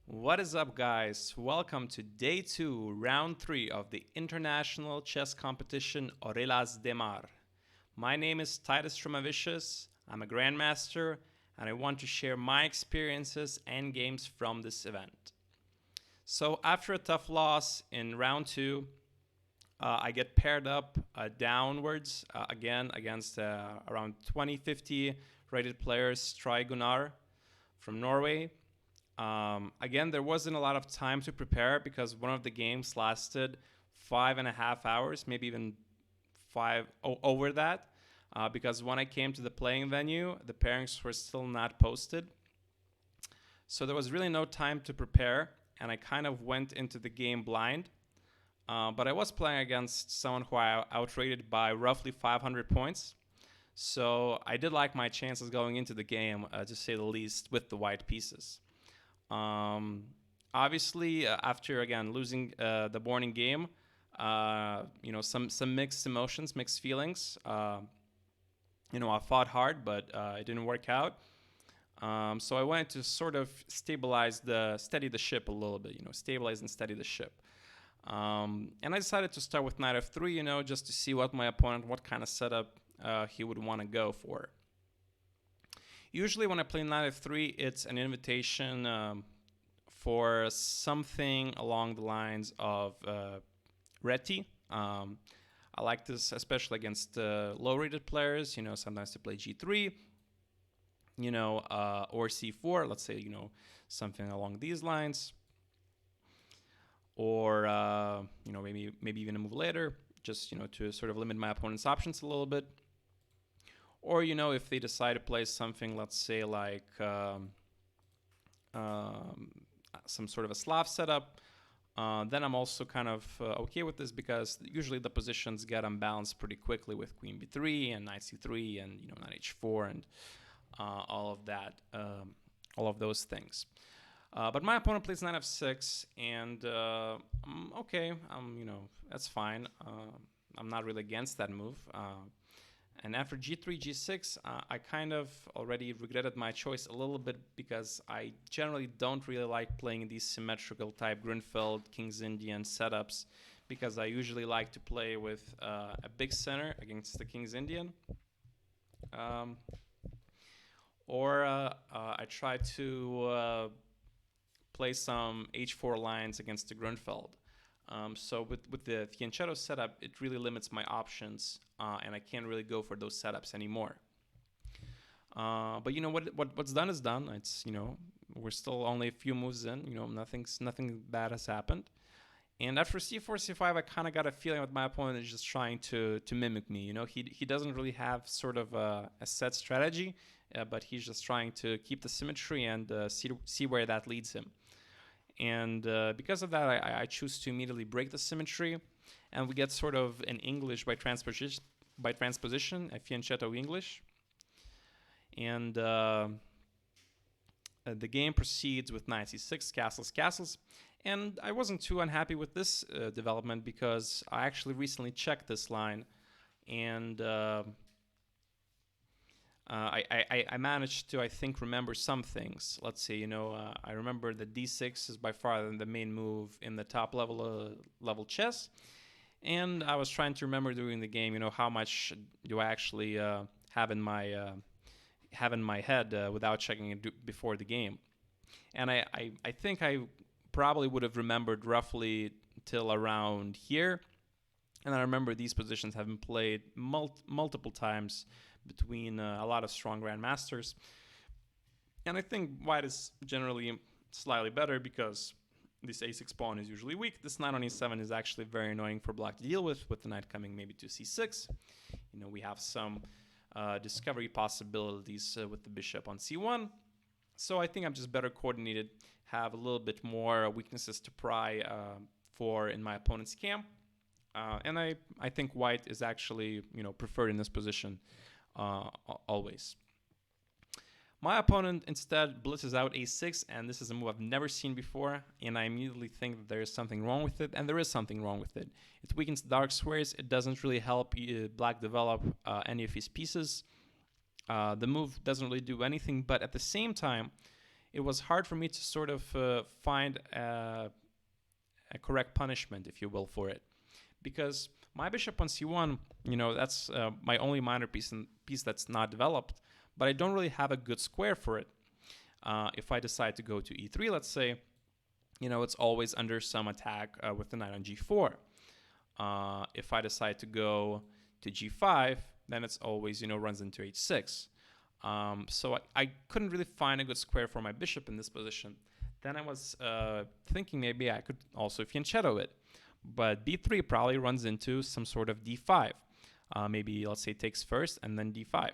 What is up, guys? Welcome to day 2, round 3 of the international chess competition Orillas de Mar. My name is Titus Tromavicius. I'm a grandmaster, and I want to share my experiences and games from this event. So, after a tough loss in round 2, I get paired up downwards again against around 2050 rated players, Stray Gunnar from Norway. Again, there wasn't a lot of time to prepare because one of the games lasted 5.5 hours, maybe even over that. Because when I came to the playing venue, the pairings were still not posted. So there was really no time to prepare, and I kind of went into the game blind. But I was playing against someone who I outrated by roughly 500 points. So I did like my chances going into the game, to say the least, with the white pieces. Um, Obviously, after again losing the morning game, some mixed emotions, mixed feelings. I fought hard, but it didn't work out. So I wanted to sort of steady the ship a little bit. Stabilize and steady the ship. And I decided to start with knight f3. Just to see what my opponent, what kind of setup he would want to go for. Usually when I play knight f3, it's an invitation for something along the lines of Reti. I like this especially against low-rated players. Sometimes to play g3, or c4. Let's say, something along these lines. Or, maybe even a move later, just, to sort of limit my opponent's options a little bit. Or, if they decide to play something, let's say, like some sort of a Slav setup, then I'm also kind of okay with this because usually the positions get unbalanced pretty quickly with queen b3 and knight c3 and, knight h4 and all of that, all of those things. But my opponent plays knight f6, and okay, that's fine. I'm not really against that move. And after g3, g6, I kind of already regretted my choice a little bit because I generally don't really like playing these symmetrical type Grunfeld, King's Indian setups because I usually like to play with a big center against the King's Indian. Or I try to play some h4 lines against the Grunfeld. So with the Fianchetto setup, it really limits my options, and I can't really go for those setups anymore. But what's done is done. It's we're still only a few moves in. Nothing bad has happened. And after c4, c5, I kind of got a feeling that my opponent is just trying to mimic me. He doesn't really have sort of a set strategy, but he's just trying to keep the symmetry and see where that leads him. And because of that, I choose to immediately break the symmetry, and we get sort of an English by transposition, a fianchetto English. And the game proceeds with knight c6, castles, castles. And I wasn't too unhappy with this development because I actually recently checked this line, and I managed to, I think, remember some things. Let's see, I remember that d6 is by far the main move in the top level chess, and I was trying to remember during the game, how much do I actually have in my head without checking it before the game, and I think I probably would have remembered roughly till around here, and I remember these positions have been played multiple times between a lot of strong grandmasters. And I think white is generally slightly better because this a6 pawn is usually weak. This knight on e7 is actually very annoying for black to deal with the knight coming maybe to c6. We have some discovery possibilities with the bishop on c1. So I think I'm just better coordinated, have a little bit more weaknesses to pry for in my opponent's camp. And I think white is actually, preferred in this position always. My opponent instead blitzes out a6, and this is a move I've never seen before, and I immediately think that there is something wrong with it, and there is something wrong with it. It weakens dark squares, it doesn't really help black develop any of his pieces. The move doesn't really do anything, but at the same time, it was hard for me to sort of find a correct punishment, if you will, for it, because my bishop on c1, that's my only minor piece that's not developed, but I don't really have a good square for it. If I decide to go to e3, let's say, it's always under some attack with the knight on g4. If I decide to go to g5, then it's always, runs into h6. So I couldn't really find a good square for my bishop in this position. Then I was thinking maybe I could also fianchetto it. But b3 probably runs into some sort of d5. Maybe, let's say, takes first and then d5.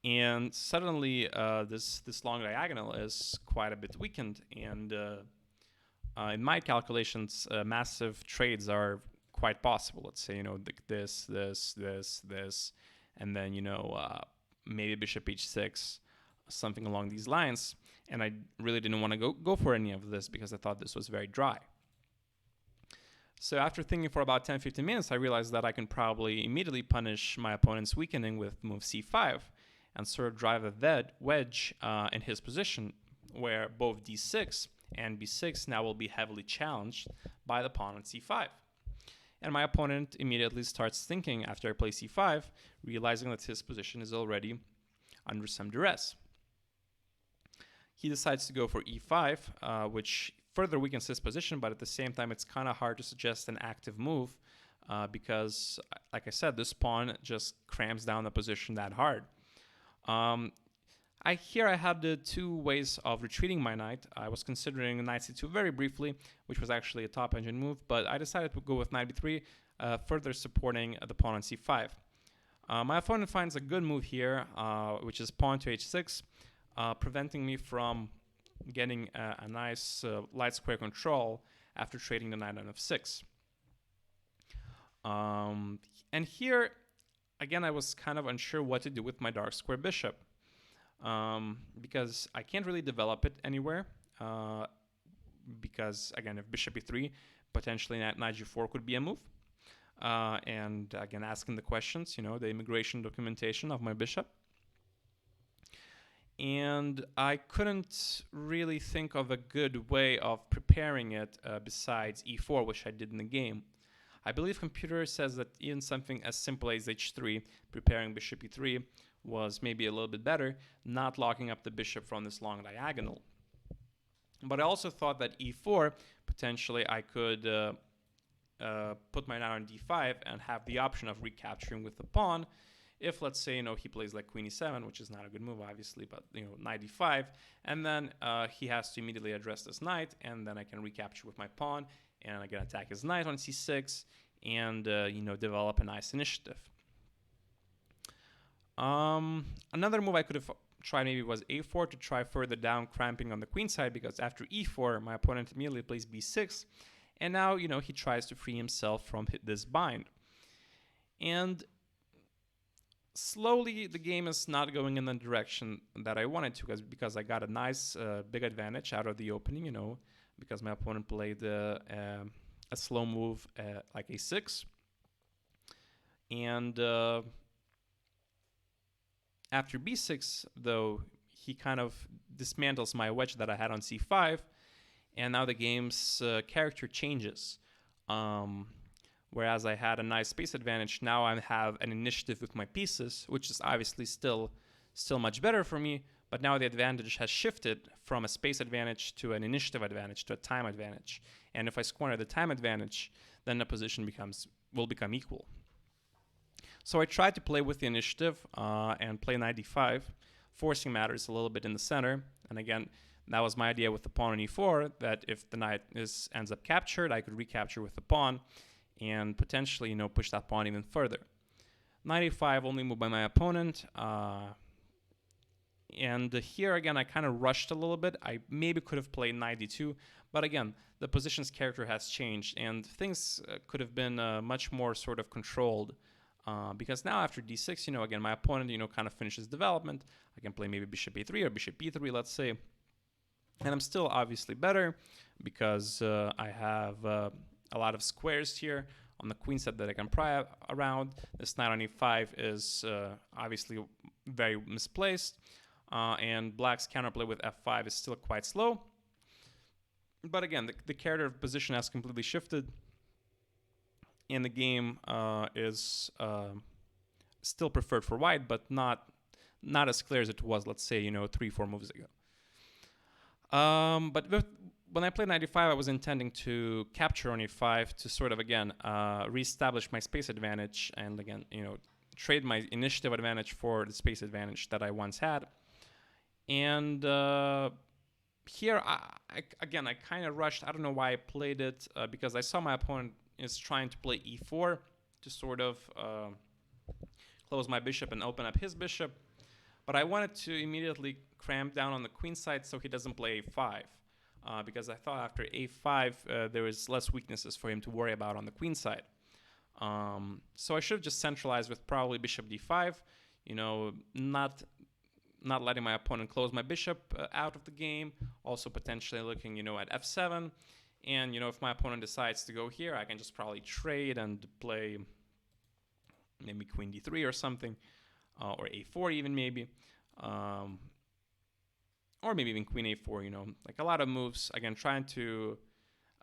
And suddenly this long diagonal is quite a bit weakened. And in my calculations, massive trades are quite possible. Let's say, this, and then, maybe bishop h6, something along these lines. And I really didn't want to go for any of this because I thought this was very dry. So after thinking for about 10-15 minutes, I realized that I can probably immediately punish my opponent's weakening with move c5 and sort of drive a wedge in his position, where both d6 and b6 now will be heavily challenged by the pawn on c5. And my opponent immediately starts thinking after I play c5, realizing that his position is already under some duress. He decides to go for e5, which further weakens his position, but at the same time, it's kind of hard to suggest an active move because, like I said, this pawn just cramps down the position that hard. Here I had the two ways of retreating my knight. I was considering knight c2 very briefly, which was actually a top engine move, but I decided to go with knight b3, further supporting the pawn on c5. My opponent finds a good move here, which is pawn to h6, preventing me from getting a nice light square control after trading the knight on f6. And here, again, I was kind of unsure what to do with my dark square bishop, because I can't really develop it anywhere, because, again, if bishop e3, potentially knight g4 could be a move. And, again, asking the questions, the immigration documentation of my bishop. And I couldn't really think of a good way of preparing it besides e4, which I did in the game. I believe computer says that even something as simple as h3, preparing bishop e3, was maybe a little bit better, not locking up the bishop from this long diagonal. But I also thought that e4, potentially I could put my knight on d5 and have the option of recapturing with the pawn. If, let's say, he plays like queen e7, which is not a good move, obviously, but, knight d5, and then he has to immediately address this knight, and then I can recapture with my pawn, and I can attack his knight on c6, and, develop a nice initiative. Another move I could have tried maybe was a4 to try further down cramping on the queen side, because after e4, my opponent immediately plays b6, and now, he tries to free himself from this bind. And slowly, the game is not going in the direction that I wanted to, because I got a nice big advantage out of the opening, because my opponent played a slow move like a6. And after b6, though, he kind of dismantles my wedge that I had on c5, and now the game's character changes. Whereas I had a nice space advantage, now I have an initiative with my pieces, which is obviously still much better for me, but now the advantage has shifted from a space advantage to an initiative advantage to a time advantage. And if I squander the time advantage, then the position will become equal. So I tried to play with the initiative and play knight d5, forcing matters a little bit in the center. And again, that was my idea with the pawn on e4, that if the knight ends up captured, I could recapture with the pawn and potentially, push that pawn even further. Knight a5 only moved by my opponent. And here, again, I kind of rushed a little bit. I maybe could have played knight d2. But again, the position's character has changed. And things could have been much more sort of controlled. Because now after d6, again, my opponent, kind of finishes development. I can play maybe bishop a3 or bishop b3, let's say. And I'm still obviously better because I have a lot of squares here on the queen side that I can pry around. This knight on e5 is obviously very misplaced. and black's counterplay with f5 is still quite slow. But again, the character position has completely shifted, and the game is still preferred for white, but not as clear as it was, let's say, 3-4 moves ago. When I played 95, I was intending to capture on e5 to sort of, again, reestablish my space advantage and, again, trade my initiative advantage for the space advantage that I once had. And here, I kind of rushed. I don't know why I played it, because I saw my opponent is trying to play e4 to sort of close my bishop and open up his bishop. But I wanted to immediately cramp down on the queen side so he doesn't play a5, because I thought after a5 there is less weaknesses for him to worry about on the queen side. So I should have just centralized with probably bishop d5, not letting my opponent close my bishop out of the game, also potentially looking, at f7. And, if my opponent decides to go here, I can just probably trade and play maybe queen d3 or something, or a4 even maybe, or maybe even queen a4, like a lot of moves. Again, trying to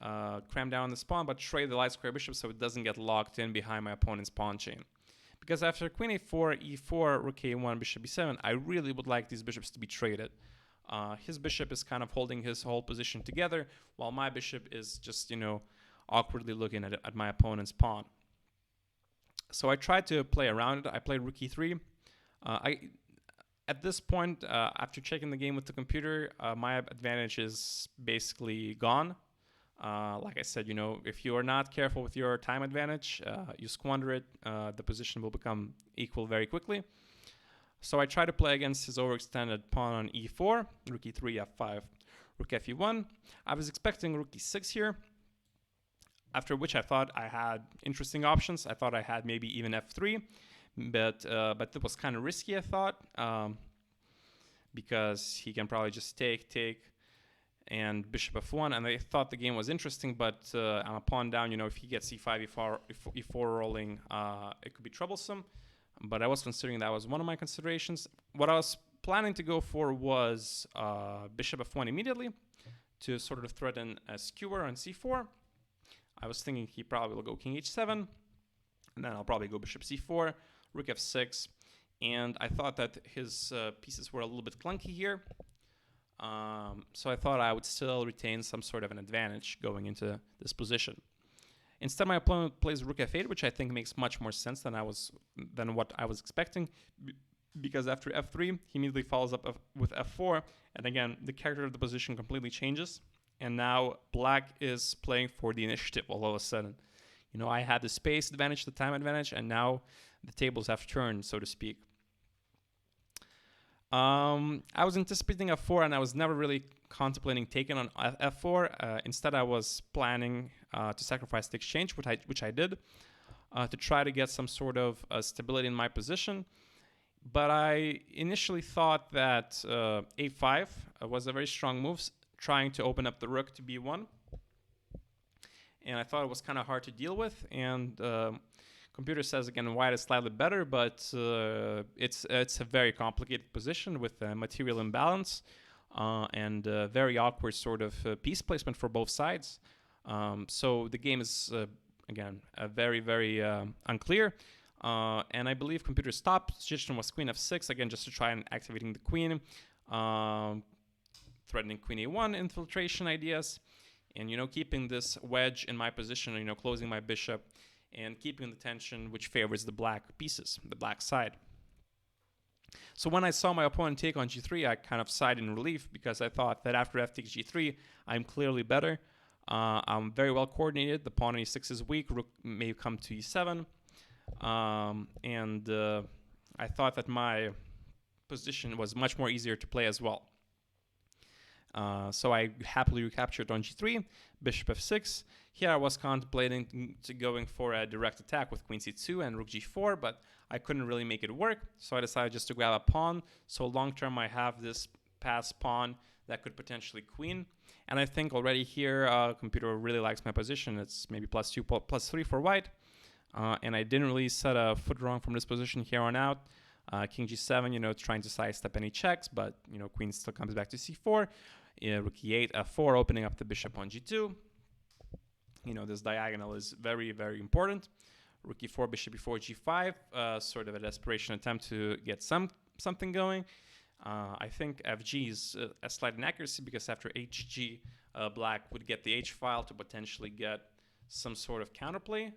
cram down the pawn, but trade the light square bishop so it doesn't get locked in behind my opponent's pawn chain. Because after queen a4, e4, rook a1, bishop b7, I really would like these bishops to be traded. His bishop is kind of holding his whole position together, while my bishop is just, awkwardly looking at my opponent's pawn. So I tried to play around it. I played rook e3. At this point, after checking the game with the computer, my advantage is basically gone. Like I said, if you are not careful with your time advantage, you squander it, the position will become equal very quickly. So I try to play against his overextended pawn on e4, rook e3, f5, rook fe1. I was expecting rook e6 here, after which I thought I had interesting options. I thought I had maybe even f3, but it was kind of risky, I thought, because he can probably just take, and bishop f1, and I thought the game was interesting, but on a pawn down, if he gets e5, e4 rolling, it could be troublesome. But I was considering that was one of my considerations. What I was planning to go for was bishop f1 immediately to sort of threaten a skewer on c4. I was thinking he probably will go king h7, and then I'll probably go bishop c4, rook f6, and I thought that his pieces were a little bit clunky here. So I thought I would still retain some sort of an advantage going into this position. Instead, my opponent plays rook f8, which I think makes much more sense than what I was expecting, because after f3, he immediately follows up with f4, and again, the character of the position completely changes, and now black is playing for the initiative all of a sudden. I had the space advantage, the time advantage, and now the tables have turned, so to speak. I was anticipating f4, and I was never really contemplating taking on f4. Instead, I was planning to sacrifice the exchange, which I did, to try to get some sort of stability in my position. But I initially thought that a5 was a very strong move, trying to open up the rook to b1. And I thought it was kind of hard to deal with. And computer says, again, white is slightly better, but it's a very complicated position with material imbalance and very awkward sort of piece placement for both sides. So the game is, again, very, very unclear. And I believe computer's top suggestion was queen f6, again, just to try and activating the queen, threatening queen a1 infiltration ideas, and, keeping this wedge in my position, closing my bishop, and keeping the tension which favors the black pieces, the black side. So when I saw my opponent take on g3, I kind of sighed in relief, because I thought that after f takes g3, I'm clearly better. I'm very well coordinated. The pawn on e6 is weak. Rook may come to e7. And I thought that my position was much more easier to play as well. So I happily recaptured on g3, bishop f6. Here I was contemplating going for a direct attack with queen c2 and rook g4, but I couldn't really make it work, so I decided just to grab a pawn. So long term I have this passed pawn that could potentially queen. And I think already here computer really likes my position. It's maybe +2, +3 for white. And I didn't really set a foot wrong from this position here on out. King g7, trying to sidestep any checks, but, queen still comes back to c4. Rook e8, f4, opening up the bishop on g2. This diagonal is very, very important. Rook e4, bishop e4, g5, sort of a desperation attempt to get something going. I think fg is a slight inaccuracy because after hg, black would get the h file to potentially get some sort of counterplay.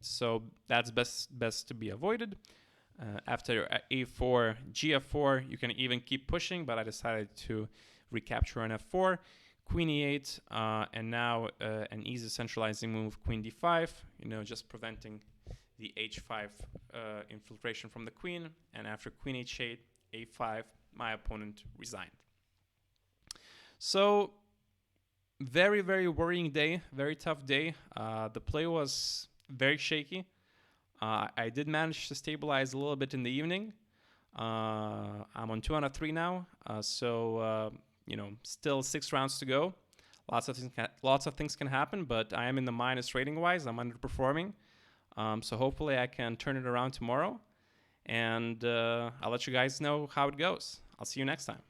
So that's best to be avoided. After a4, gf4, you can even keep pushing, but I decided to recapture on f4. Queen e8, and now an easy centralizing move, queen d5, just preventing the h5 infiltration from the queen. And after queen h8, a5, my opponent resigned. So, very, very worrying day, very tough day. The play was very shaky. I did manage to stabilize a little bit in the evening. I'm on 2 out of 3 now, so still 6 rounds to go. Lots of things can happen, but I am in the minus rating wise. I'm underperforming, so hopefully I can turn it around tomorrow, and I'll let you guys know how it goes. I'll see you next time.